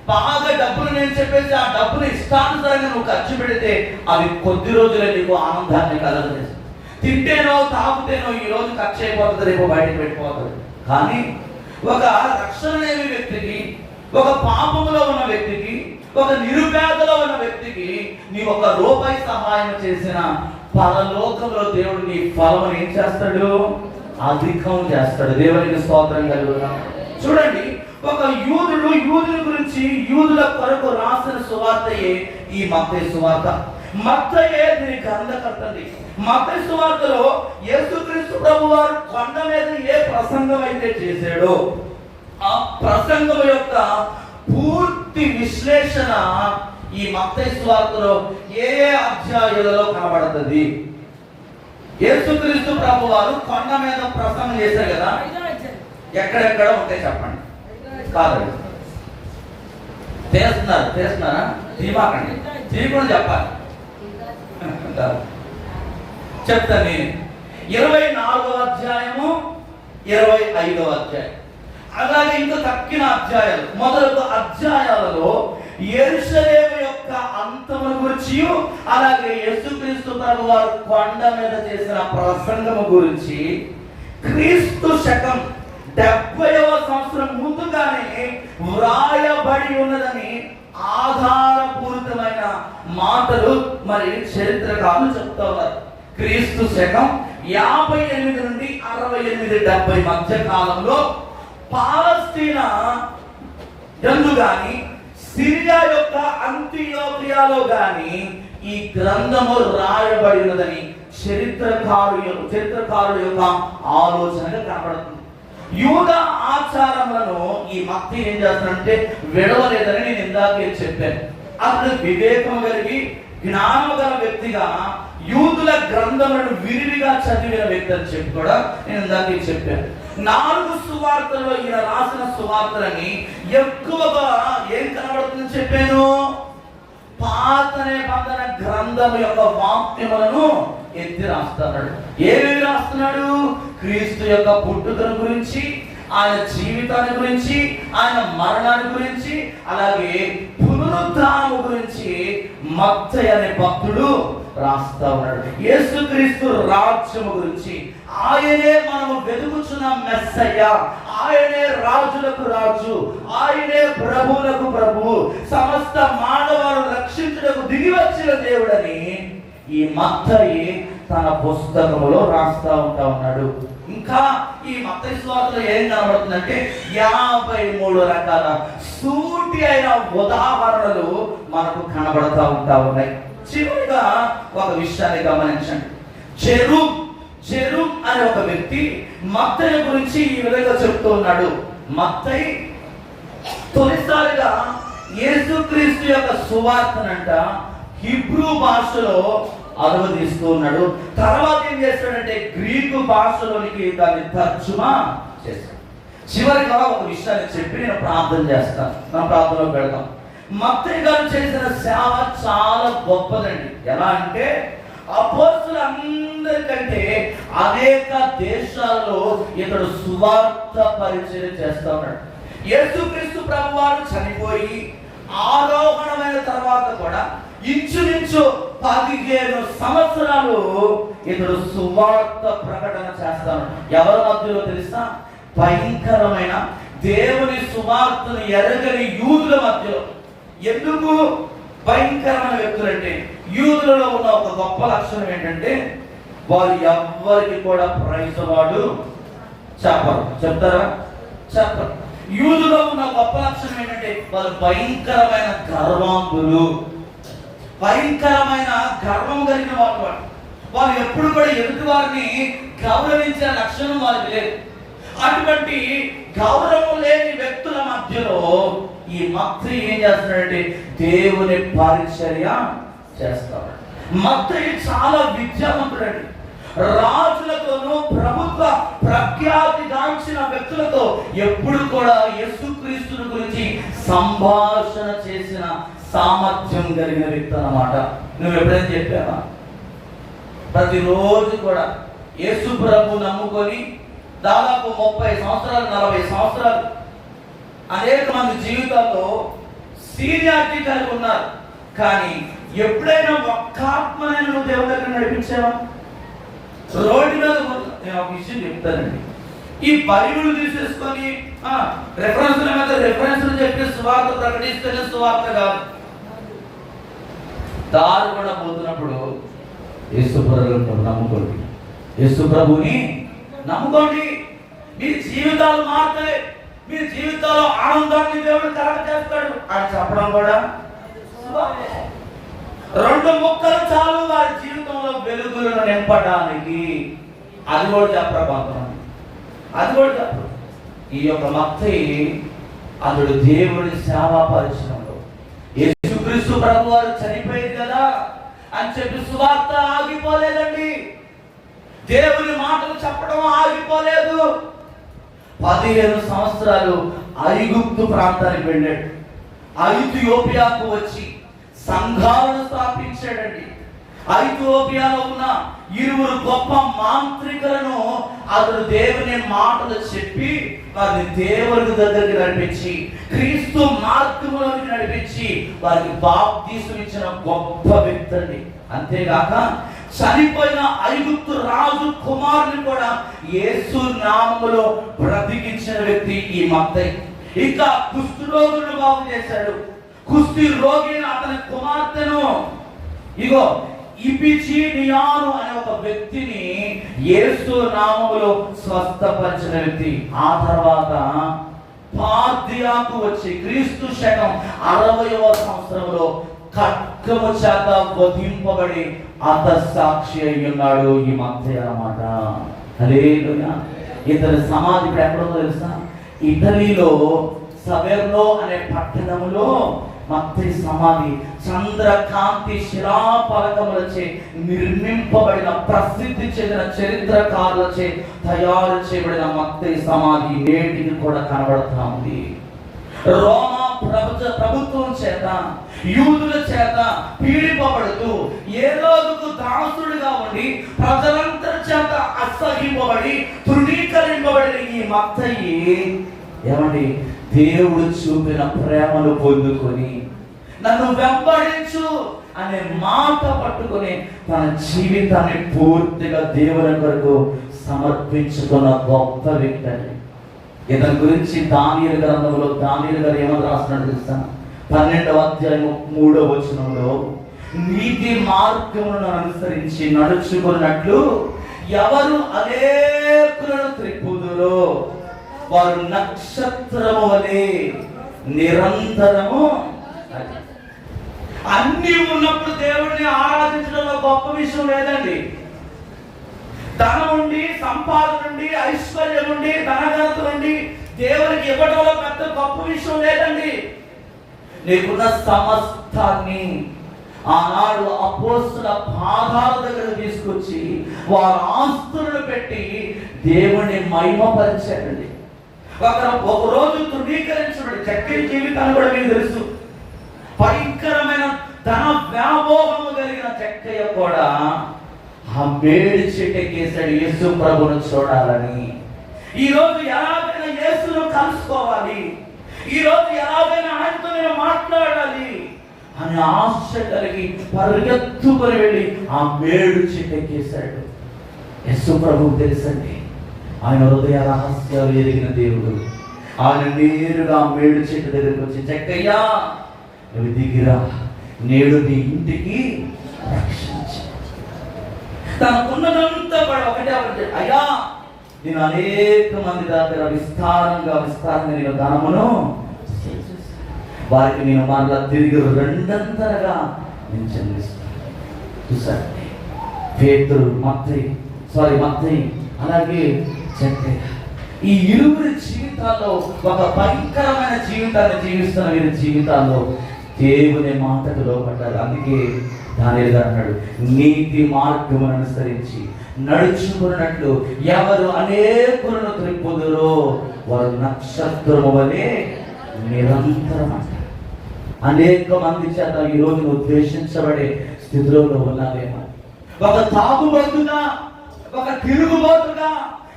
బాగా డబ్బులు నేను చెప్పేసి ఆ డబ్బులు ఇష్టానుసారంగా నువ్వు ఖర్చు పెడితే అవి కొద్ది రోజులే నీకు ఆనందాన్ని కలగజేస్తాయి. తింటేనో తాగుతేనో ఈ రోజు ఖర్చు అయిపోతుంది, రేపు బయటకు పెట్టిపోతుంది. కానీ ఒక రక్షణ లేని వ్యక్తికి, ఒక పాపములో ఉన్న వ్యక్తికి, ఒక నిరుపేదలో ఉన్న వ్యక్తికి నీ ఒక రూపాయి సహాయం చేసిన పరలోకంలో దేవుడు నీ ఫలం ఏం చేస్తాడు? అధికం చేస్తాడు. దేవునికి స్తోత్రం కలుగును. చూడండి, ఒక యూదుల గురించి యూదుల కొరకు రాసిన సువార్తయే ఈ మత్తయి సువార్త. మత్తయే దీని గ్రంథకర్తండి. మత్తయి సువార్తలో యేసుక్రీస్తు ప్రభువారు కొండ మీద ఏ ప్రసంగం అయితే చేశాడో ఆ ప్రసంగం యొక్క పూర్తి విశ్లేషణ ఈ మత్తయి సువార్తలో ఏ అధ్యాయాలలో కనబడుతుంది. యేసుక్రీస్తు ప్రభువారు కొండ మీద ప్రసంగం చేశారు కదా, ఎక్కడెక్కడ ఉంటాయి చెప్పండి. కాదు చేస్తున్నారా తీమాకండి, తీయకుండా చెప్పాలి. చెప్తాను నేను. 24వ అధ్యాయము 25వ అధ్యాయం, అలాగే ఇంకా తక్కిన అధ్యాయాలు మొదలగు అధ్యాయాలలో యెరూషలేము యొక్క అంతమును గురించి, అలాగే యేసుక్రీస్తు ప్రభువారు కొండ మీద చేసిన ప్రసంగము గురించి క్రీస్తు శకం 70వ సంవత్సరం ముందుగానే వ్రాయబడి ఉన్నదని ఆధారపూరితమైన మాటలు మరి చరిత్రకారులు చెప్తా ఉన్నారు. క్రీస్తు శకం 58 నుండి 68-70 మధ్య కాలంలో పాలస్తీనా యందు గాని సిరియా యొక్క అంతియోకియాలో గాని ఈ గ్రంథము రాయబడినదని చరిత్రకారుల యొక్క ఆలోచనగా కనబడుతుంది. యూద ఆచారములను ఈ మత్తయి ఏం చేస్తాడంటే విడవలేదని నేను ఇందాకే చెప్పాను. అతడు వివేకం కలిగి జ్ఞానం గల వ్యక్తిగా యూదుల గ్రంథములను విరివిగా చదివిన వ్యక్తి అని చెప్పి కూడా నేను ఇందాకే చెప్పాను. 4 సువార్తల్లో ఈయన రాసిన సువార్తలని ఎక్కువగా ఏం కనబడుతుందని చెప్పాను. పాత నిబంధన గ్రంథం యొక్క వాక్యములను ఎత్తి రాస్తున్నాడు. ఏమేమి రాస్తున్నాడు? క్రీస్తు యొక్క పుట్టుకను గురించి, ఆయన జీవితాన్ని గురించి, ఆయన మరణాన్ని గురించి, అలాగే పునరుద్ధానము గురించి మత్తయి అనే భక్తుడు రాస్తా ఉన్నాడు. యేసుక్రీస్తు రాజ్యము గురించి, ఆయనే మనము వెతుకుచున్న మెస్సయ్య, ఆయనే రాజులకు రాజు, ఆయనే ప్రభువులకు ప్రభువు, సమస్త మానవాలను రక్షించుటకు దిగి వచ్చిన దేవుడని ఈ మత్తయి తన పుస్తకములో రాస్తా ఉన్నాడు. ఇంకా ఈ మత్తయి సువార్తలో ఏం కనబడుతుందంటే 53 రకాల సూటి అయిన ఉదాహరణలు మనకు కనబడతా ఉన్నాయి. చివరిగా ఒక విషయాన్ని గమనించండి. జెరూమ్ అనే ఒక వ్యక్తి మత్తయి గురించి ఈ విధంగా చెప్తూ ఉన్నాడు. మత్తయి తొలిసారిగా యేసుక్రీస్తు యొక్క సువార్తనంట హిబ్రూ భాషలో అనువదిస్తూ ఉన్నాడు. తర్వాత ఏం చేస్తాడంటే గ్రీకు భాషలోనికి దాన్ని తర్జుమా చేస్తాడు. చివరిగా ఒక విషయాన్ని చెప్పి నేను ప్రార్థన చేస్తాను. నా ప్రార్థనలో పెడతాం. మత్తయి గారు చేసిన సేవ చాలా గొప్పదండి. ఎలా అంటే అపోస్తలులందరికంటే అనేక దేశాల్లో ఇతడు సువార్త పరిచయం చేస్తా ఉన్నాడు. యేసుక్రీస్తు ప్రభువారు చనిపోయి ఆరోహణమైన తర్వాత కూడా ఇంచుమించు 15 సంవత్సరాలు ఇతడు సువార్త ప్రకటన చేస్తాడు. ఎవరి మధ్యలో తెలుసా? భయంకరమైన దేవుని సువార్తను ఎరగని యూదుల మధ్యలో. ఎందుకు భయంకరమైన వ్యక్తులంటే, యూదులలో ఉన్న ఒక గొప్ప లక్షణం ఏంటంటే వారు ఎవ్వరికి కూడా ప్రైజ్ వాడు చెప్పరు. చెప్తారా? చెప్పరు. యూదులో ఉన్న గొప్ప లక్షణం ఏంటంటే వారు భయంకరమైన గర్వాంగులు, భయంకరమైన గర్వం కలిగిన వాళ్ళు ఎప్పుడు కూడా ఎదుటి వారిని గౌరవించే లక్షణం వారికి లేదు. అటువంటి గౌరవం లేని వ్యక్తుల మధ్యలో ఈ మత్తయి ఏం చేస్తున్నాడంటే దేవుని పరిచర్య చేస్తాడు. మత్తయి చాలా విద్యావంతుడండి. రాజులతోనూ ప్రభుత్వ ప్రఖ్యాతిగాంచిన వ్యక్తులతో ఎప్పుడు కూడా యేసుక్రీస్తుని గురించి సంభాషణ చేసిన సామర్థ్యం కలిగిన వ్యక్తి అన్నమాట. నువ్వు ఎప్పుడైనా చెప్పావా? ప్రతిరోజు కూడా యేసు ప్రభు నమ్ముకొని దాదాపు 30 సంవత్సరాలు 40 సంవత్సరాలు అనేక మంది జీవితాల్లో సీనియారిటీ కలిగి ఉన్నారు. కానీ ఎప్పుడైనా ఒక్క ఆత్మనైనా నువ్వు దేవుని దగ్గర నడిపించావా? రోడ్డు మీద నేను ఒక విషయం చెప్తానండి. ఈ బైబిల్ తీసేసుకొని రెఫరెన్స్ల మీద రెఫరెన్స్లు చెప్పి సువార్త ప్రకటిస్తేనే సువార్త కాదు. దారి కూడా పోతున్నప్పుడు యేసు ప్రభువుని నమ్ముకోండి, యేసు ప్రభువుని నమ్ముకోండి. మీ జీవితాలు మారుతాయి, మీ జీవితంలో ఆనందాన్ని దేవుడు కలగజేస్తాడు అని చెప్పడం కూడా రెండు ముక్కలు చాలు వారి జీవితంలో వెలుగులను నింపడానికి. అది కూడా చెప్పరు కొంతమంది, అది కూడా చెప్పరు. ఈ యొక్క మత్తయి అతడు దేవుడి సేవా పరిచయంలో యేసుక్రీస్తు ప్రభు వారు చనిపోయింది కదా అని చెప్పి సువార్త ఆగిపోలేదండి. దేవుని మాటలు చెప్పడం ఆగిపోలేదు. 15 సంవత్సరాలు ఐగుప్తు ప్రాంతానికి వెళ్ళాడు. ఐథియోపియాకు వచ్చి సంఘాలను స్థాపించాడండి. ఐథియోపియాలో ఉన్న 2 గొప్ప మాంత్రికులను అతడు దేవుని మాటలు చెప్పి వారిని దేవుని దగ్గరికి నడిపించి క్రీస్తు మార్గంలోకి నడిపించి వారికి బాప్తీసం ఇచ్చిన గొప్ప వ్యక్తి అండి. అంతేగాక చనిపోయిన ఐగుప్తు రాజు కుమారుని కూడా యేసు నామములో బ్రతికించిన వ్యక్తి ఈ మత్తయి. ఇంకా కుష్టు రోగులను బాగు చేశాడు. కుష్టి రోగిని అతని కుమార్తెను ఇగో ఇపిచినియాను అనే ఒక వ్యక్తిని యేసు నామములో స్వస్థపరిచిన వ్యక్తి. ఆ తర్వాత పార్దియాకు వచ్చి క్రీస్తు శకం 60వ సంవత్సరంలో ఖడ్గము చేత వధింపబడి సాక్షి అయి ఉన్నాడు ఈ మత్తయి అన్నమాట. హల్లెలూయా. ఇతని సమాధి ఇప్పుడు ఎక్కడుందో తెలుసా? ఇటలీలో సవెర్నో అనే పట్టణంలో మత్తయి సమాధి చంద్రకాంతి శిలాఫలకములచే నిర్మింపబడిన ప్రసిద్ధి చెందిన చరిత్రకారులచే తయారు చేయబడిన మత్తయి సమాధి నేటికి కూడా కనబడుతూ ఉంది. రోమా ప్రభుత్వం చేత యూదుల చేత పీడింపబడుతూ ఏ రోజుకు దాసుడుగా ఉండి ప్రజలందరి చేత అసహింపబడి తృణీకరింపబడిన ఈ మత్తయి ఏమండి దేవుడు చూపిన ప్రేమను పొందుకొని నన్ను వెంబడించు అనే మాట పట్టుకొని తన జీవితాన్ని పూర్తిగా దేవుని కొరకు సమర్పించుకున్న గొప్ప వ్యక్తి అండి. ఇతని గురించి దానియేలు గ్రంథంలో దానియేలు గారు ఏమని రాస్తున్నాడు తెలుసా? 12వ అధ్యాయం 3వ వచనంలో నీతి మార్గములను అనుసరించి నడుచుకున్నట్లు ఎవరు అనేకులను త్రిప్పుదురో వారు నక్షత్రము వలె నిరంతరము. అన్ని ఉన్నప్పుడు దేవుడిని ఆరాధించడంలో గొప్ప విషయం లేదండి. ధనం ఉండి, సంపాదన నుండి, ఐశ్వర్యం నుండి, ధనఘనత నుండి దేవునికి ఇవ్వడంలో పెద్ద గొప్ప విషయం లేదండి. నీకున్న సమస్తాన్ని ఆనాడు అపోస్తుల పాదాల దగ్గర తీసుకొచ్చి వారు ఆస్తులను పెట్టి దేవుని మహిమపరిచారండి. ఒక రోజు తృణీకరించబడి చక్కని జీవితాన్ని కూడా మీకు తెలుసు. భయంకరమైన ధన వ్యామోహము కలిగిన చక్కయ్య కూడా ఆ మేడి చెట్టెక్కేశాడు యేసు ప్రభును చూడాలని. ఈ రోజు ఎలాగైనా యేసును కలుసుకోవాలి, ఈ రోజు ఎలాగైనా ఆయనతో నేను మాట్లాడాలి అని ఆశ కలిగి పరిగెత్తుకొని వెళ్ళి ఆ మేడు చెట్టెక్కేశాడు. యేసు ప్రభువు తెలుసండి, ఆయన హృదయ రహస్యాలు ఎరిగిన దేవుడు. ఆయన నేరుగా మేడు చెట్టు దగ్గరికి వచ్చి చక్కయ్యా నువ్వు దిగిరా, నేడు నీ ఇంటికి రక్షించు. తనకున్నదంతా ఒకటే అయ్యా నేను అనేక మంది దగ్గర విస్తారంగా నేను ధనమును వారికి నేను మరలా తిరిగి 2 నేను చెల్లిస్తాను. చూసారండి పేతురు మత్తయి అలాగే చక్కయ్య ఈ 2 జీవితాల్లో ఒక భయంకరమైన జీవితాన్ని జీవిస్తున్న వీరి జీవితాల్లో దేవుని మాటకు లోపడ్డారు. అందుకే దానియేలు గారు అన్నాడు, నీతి మార్గమును అనుసరించి నడుచుకున్నట్లు ఎవరు అనేకులను త్రిప్పుదురో వారు నక్షత్రము వలె నిరంతరం అంటారు. అనేక మంది చేత ఈ రోజు నువ్వు ద్వేషించబడే స్థితిలో ఉన్నావేమో. ఒక తాగుబోతుగా, ఒక తిరుగుబోతుగా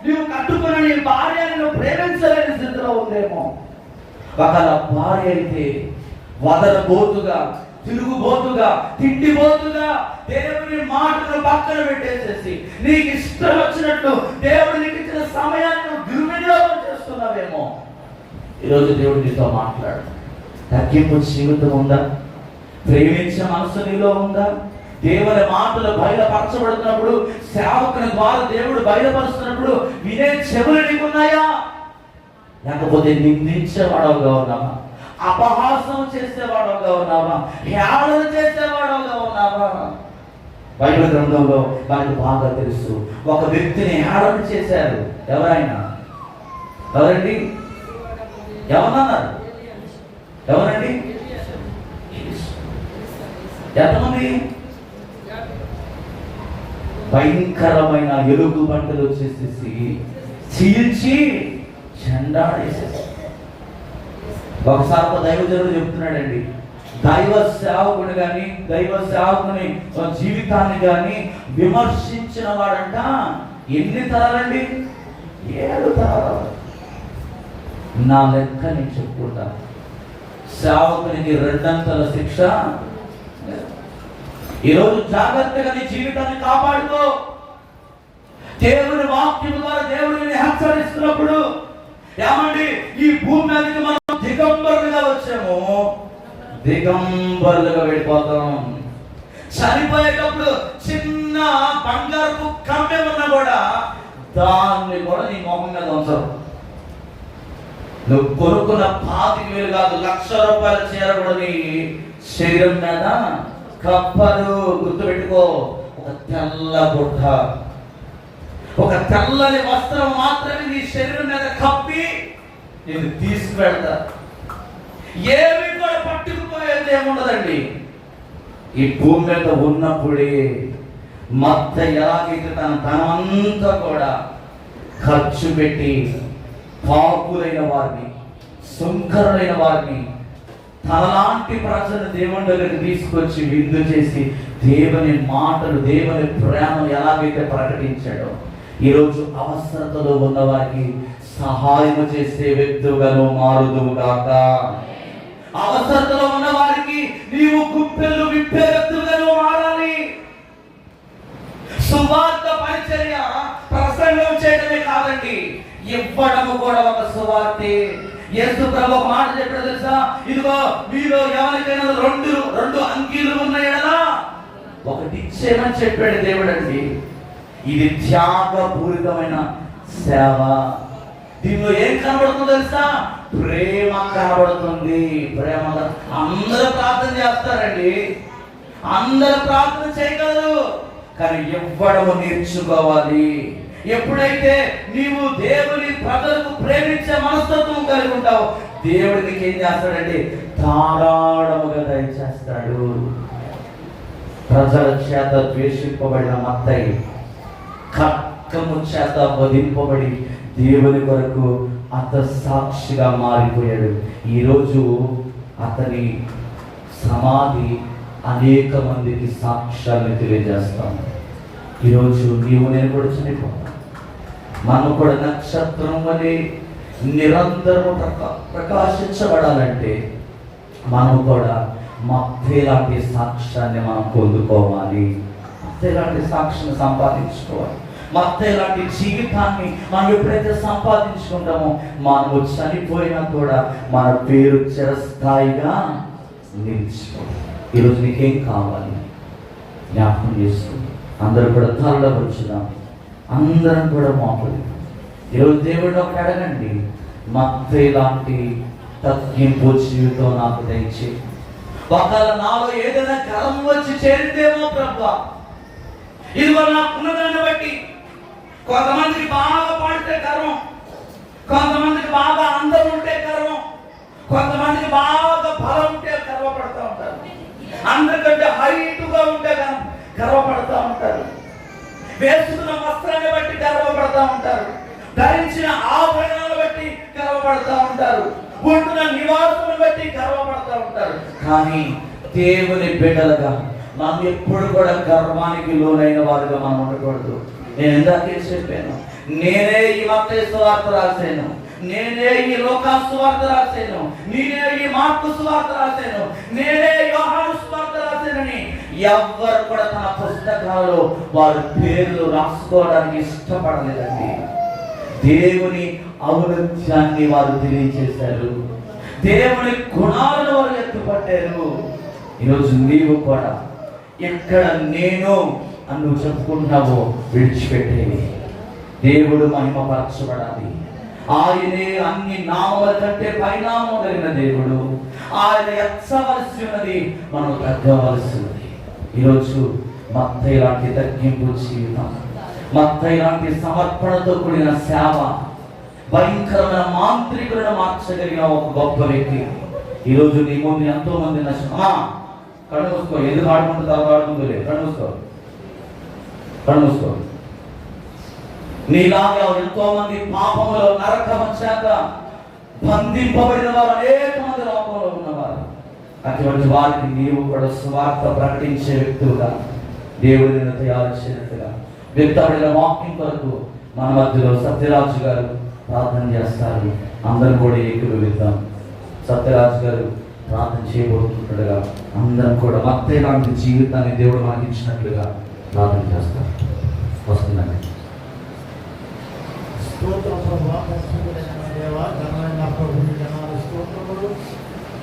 నువ్వు కట్టుకున్న నీ భార్యను నువ్వు ప్రేమించలేని స్థితిలో ఉందేమో. ఒకళ్ళ భార్య అయితే వదలబోతుగా, తిరుగుబోతుగా, తిండిబోతుగా దేవుని మాటను పక్కన పెట్టేసేసి నీకు ఇష్టం వచ్చినట్టు దేవుడు నీకు ఇచ్చిన సమయాన్ని దుర్వినియోగం చేస్తున్నావేమో. ఈరోజు దేవుడు నీతో మాట్లాడు. తగ్గింపు జీవితం ఉందా? ప్రేమించే మనసు నీలో ఉందా? దేవుని మాటలు బయలుపరచబడుతున్నప్పుడు, సేవకుని ద్వారా దేవుడు బయలుపరుస్తున్నప్పుడు వినే చెవులు నీకున్నాయా? లేకపోతే నిందించేవాడవుగా ఉన్నావా? అపహాసం చేసేవాడవుగా ఉన్నావా? హేళన చేసేవాడవుగా ఉన్నావా? బైబిల్ గ్రంథంలో మనకు బాగా తెలుసు, ఒక వ్యక్తిని హేళన చేశారు. ఎవరైనా? ఎవరండి? ఎవరన్నారు? ఎవరండి? ఎంతమంది? భయంకరమైన ఎలుగు బంటలు వచ్చేసేసి చీల్చి చెండాడేసేసి. ఒకసారి ఒక దైవజనుడు చెప్తున్నాడండి, దైవ సేవకుడు కానీ దైవ సేవకుని జీవితాన్ని కానీ విమర్శించిన వాడంట ఎన్ని తరాలండి? 7 తరాలు. నా లెక్క నేను చెప్పుకుంటా, సేవకునికి 2 శిక్ష. ఈరోజు జాగ్రత్తగా నీ జీవితాన్ని కాపాడుకో. దేవుని వాక్యం ద్వారా దేవుడిని హెచ్చరిస్తున్నప్పుడు, ఏమండి, ఈ భూమి మీదకి మనం దిగంబరులుగా వచ్చాము, దిగంబరులుగా వెళ్ళిపోతాం. చనిపోయేటప్పుడు చిన్న బంగారపు కమ్మె ఉన్నా కూడా దాన్ని కూడా నీ మొహం మీద ఉంచరు. నువ్వు కొనుక్కున్న 25,000 కాదు, 1,00,000 రూపాయల చీర కూడా నీ శరీరం మీద కప్పరు. గుర్తుపెట్టుకో, ఒక తెల్ల గుడ్డ, ఒక తెల్లని వస్త్రం మాత్రమే నీ శరీరం మీద కప్పి నేను తీసుకువెళ్తా. ఏమి కూడా పట్టుకుపోయేది ఏముండదండి. ఈ భూమి మీద ఉన్నప్పుడే మత్త ఎలాగైతే తన ధనమంతా కూడా ఖర్చు పెట్టి పాపులైన వారిని, సుంకరులైన వారిని, తనలాంటి ప్రజలు దేవుని దగ్గరికి తీసుకొచ్చి విందు చేసి దేవుని మాటలు, దేవుని ప్రేమ ఎలాగైతే ప్రకటించాడో, ఈరోజు అవసరతలో ఉన్న వారికి సహాయం చేసే వ్యక్తులను మారుదువుగాక. అవసరతలో ఉన్న వారికి నీవు గుప్పెళ్ళు విప్పే వ్యక్తులను మారాలి. సువార్త పరిచర్య ప్రసంగం చేయడమే కాదండి, ఇవ్వడము కూడా ఒక సువార్తే. యేసు ప్రభు ఒక మాట చెప్పాడు తెలుసా? ఇదిగో మీలో ఎవరికైనా రెండు అంగీలు ఉన్నాయా, ఒకటి ఇచ్చేయమని చెప్పాడు దేవుడు అండి. ఇది త్యాగపూరితమైన సేవ. దీనిలో ఏం కనబడుతుందో తెలుసా? ప్రేమ కనబడుతుంది. ప్రేమ. అందరూ ప్రార్థన చేస్తారండి, అందరూ ప్రార్థన చేయగలరు, కానీ ఇవ్వడము నేర్చుకోవాలి. ఎప్పుడైతే నీవు దేవుని ప్రజలకు ప్రేమించే మనస్తత్వం కలిగి ఉంటావు, దేవుడికి ఏం చేస్తాడంటే ధారాళముగా దయచేస్తాడు. ప్రజల చేత ద్వేషింపబడిన మత్తయి ఖడ్గము చేత వధింపబడి దేవుని కొరకు సాక్షిగా మారిపోయాడు. ఈరోజు అతని సమాధి అనేక మందికి సాక్ష్యాన్ని తెలియజేస్తాం. ఈరోజు నీవు నేను కూడా చనిపోతాం. మనం కూడా నక్షత్రం వలె నిరంతరం ప్రకాశించబడాలంటే మనం కూడా మత్తయి లాంటి సాక్ష్యాన్ని మనం పొందుకోవాలి. మత్తయి లాంటి సాక్ష్యాన్ని సంపాదించుకోవాలి. మత్తయి లాంటి జీవితాన్ని మనం ఎప్పుడైతే సంపాదించుకుంటామో, మనము చనిపోయినా కూడా మన పేరు చిరస్థాయిగా నిలిచిపోవాలి. ఈరోజు నీకేం కావాలి జ్ఞాపకం చేసుకుంటాం. అందరూ కూడా తలలో వచ్చుదాం, అందరం కూడా మోపలు. ఈరోజు దేవుడు ఒకటి అడగండి, మత్తయి లాంటి తగ్గింపు జీవితం నాకు దయచే. ఒకవేళ నాలో ఏదైనా గర్వం వచ్చి చేరితేమో ప్రభువా, ఇదిగో నాకున్నదాన్ని బట్టి కొంతమందికి బాగా పాడితే గర్వం, కొంతమందికి బాగా అందం ఉంటే గర్వం, కొంతమందికి బాగా బలం ఉంటే గర్వపడతా ఉంటారు, అందరికంటే హైట్గా ఉంటే గర్వపడతా ఉంటారు, వేసుకున్న వస్త్రాన్ని బట్టి గర్వపడతా ఉంటారు, ధరించిన ఆభరణాలను బట్టి గర్వపడతా ఉంటారు, ఉంటున్న నివాసాలను బట్టి గర్వపడతా ఉంటారు. కానీ దేవుని బిడ్డలుగా మనం ఎప్పుడు కూడా గర్వానికి లోనైన వారుగా మనం ఉండకూడదు. నేను ఇందాకే చెప్పాను, నేనే ఈ మత్తయి సువార్త రాశాను, నేనే ఈ లూకా సువార్త రాశాను, నేనే ఈ మార్కు సువార్త రాశాను, నేనే యోహాను సువార్త రాశానని ఎవ్వరు కూడా తన పుస్తకాల్లో వారి పేర్లు రాసుకోవడానికి ఇష్టపడలేదండి. దేవుని ఔన్నత్యాన్ని వారు తెలియజేశారు, దేవుని గుణాలను వారు ఎత్తుపట్టారు. ఈరోజు నీవు కూడా ఎక్కడ నేను అని నువ్వు చెప్పుకుంటున్నావో విడిచిపెట్టేది. దేవుడు మహిమపరచబడాలి, ఆయనే అన్ని నామముల కంటే పైనామం కలిగిన దేవుడు. ఆయన ఎచ్చవలసి ఉన్నది, మనం తగ్గవలసి ఉన్నది. ఈరోజు మత్తయి లాంటి తగ్గింపు జీవితం, మత్తయి లాంటి సమర్పణతో కూడిన సేవ, భయంకరమైన మాంత్రికులను మార్చగలిగిన ఒక గొప్ప వ్యక్తి ఈరోజు నీ ముందు ఎంతో మంది కళ్ళు మూసుకో. ఎందుకు ఆడుకుంటూ తలవాడుకుంటూ కళ్ళు మూసుకో. నీలాగా ఎంతో మంది పాపములో నరకం వచ్చాక బంధింపబడిన వారు అనేక మంది లోకంలో ఉన్నవారు. అటువంటి వారికి నీవు కూడా సువార్త ప్రకటించే వ్యక్తులుగా దేవుడిని తయారు చేసినట్టుగా వ్యక్తపడిన వాక్యం కొరకు మన మధ్యలో సత్యరాజు గారు ప్రార్థన చేస్తారు. అందరం కూడా ఏకీభవిద్దాం. సత్యరాజు గారు ప్రార్థన చేయబోతుండగా అందరం కూడా మత్తయి లాంటి జీవితాన్ని దేవుడు మనకి ఇచ్చినట్లుగా ప్రార్థన చేస్తారు. వస్తుందండి. స్తోత్రం ప్రభువా, పరిశుద్ధుడైన దేవా, ఘనమైన ప్రభుని జనాలు స్తోత్రములు.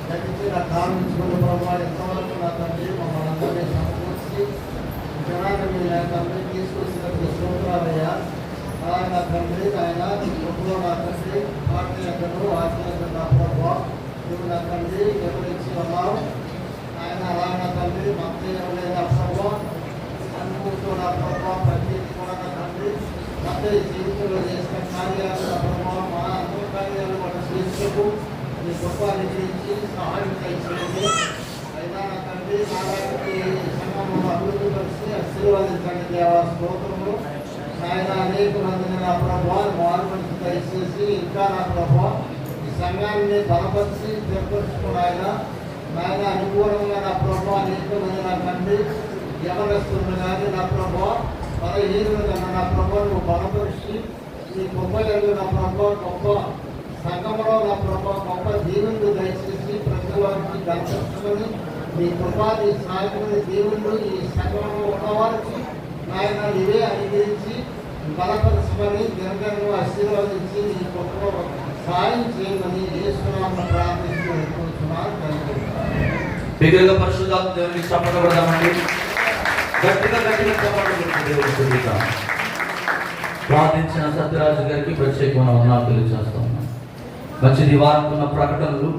దయచేసి కారణించుకున్న ప్రభువా, ఎంతవరకు నా తండ్రి మమ్మల్ని అందరినీ సమకూర్చి జనాన్ని మీరు తండ్రి తీసుకొచ్చినట్టు స్తోత్రాలయ్యా. ఆయన తండ్రి ఆయన ప్రభువు నా తండ్రి ఆజ్ఞలను నా ప్రభువా నువ్వు నా తండ్రి వివరించి ఉన్నావు. ఆయన అలాగే తండ్రి మత్తయి లేదా ప్రభువా అనుకుంటూ నా ప్రభువా ప్రతిదీ కూడా నా తండ్రి మత్తయి జీవితంలో చేసిన కార్యాలు నా ప్రభువా మన అందరి కార్యాలు మన శ్రేష్ఠకు నీ గొప్ప గురించి సహాయం చేయండి. అయినా నా తండ్రి నారాయణకి సంఘంలో అభివృద్ధి పరిచి ఆశీర్వాదించండి దేవా. స్తోత్రములు ఆయన అనేక మందిని నా ప్రభువా మార్పుని దయచేసి ఇంకా నా ప్రభువా ఈ సంఘాన్ని బలపరిచి ఏర్పరచుకున్నాయన నాయన అనుకూలంగా నా ప్రభువా అనేక మంది నా తండ్రి యవనస్తులను కానీ నా ప్రభువా బలహీనులుగా నా ప్రభువా నువ్వు బలపరిచి ఈ గొప్పలు నా ప్రభువా గొప్ప సంఘంలో నా ప్రభువా గొప్ప దీవులు దయచేసి ప్రతి వారికి గణపరుచుకొని మీ కృపా నీ సాయకుని దీవులు ఈ సంఘంలో ఉన్నవారికి నాయన ఇవే అనుగ్రహించి బలపరచమని దినదినము ఆశీర్వదించి నీ గొప్ప సాయం చేయమని యేసునామమున ప్రార్థిస్తూ కోరుతున్నాను. బిగ్గరగా పరిశుద్ధాత్మ దేవునికి చప్పట్లు కొడదామండి. గట్టిగా చప్పట్లు కొడుతూ ప్రార్థించిన సత్యరాజు గారికి ప్రత్యేకమైన వందనాలు తెలియజేస్తా ఉన్నాను. మంచి నివారణకున్న ప్రకటనలు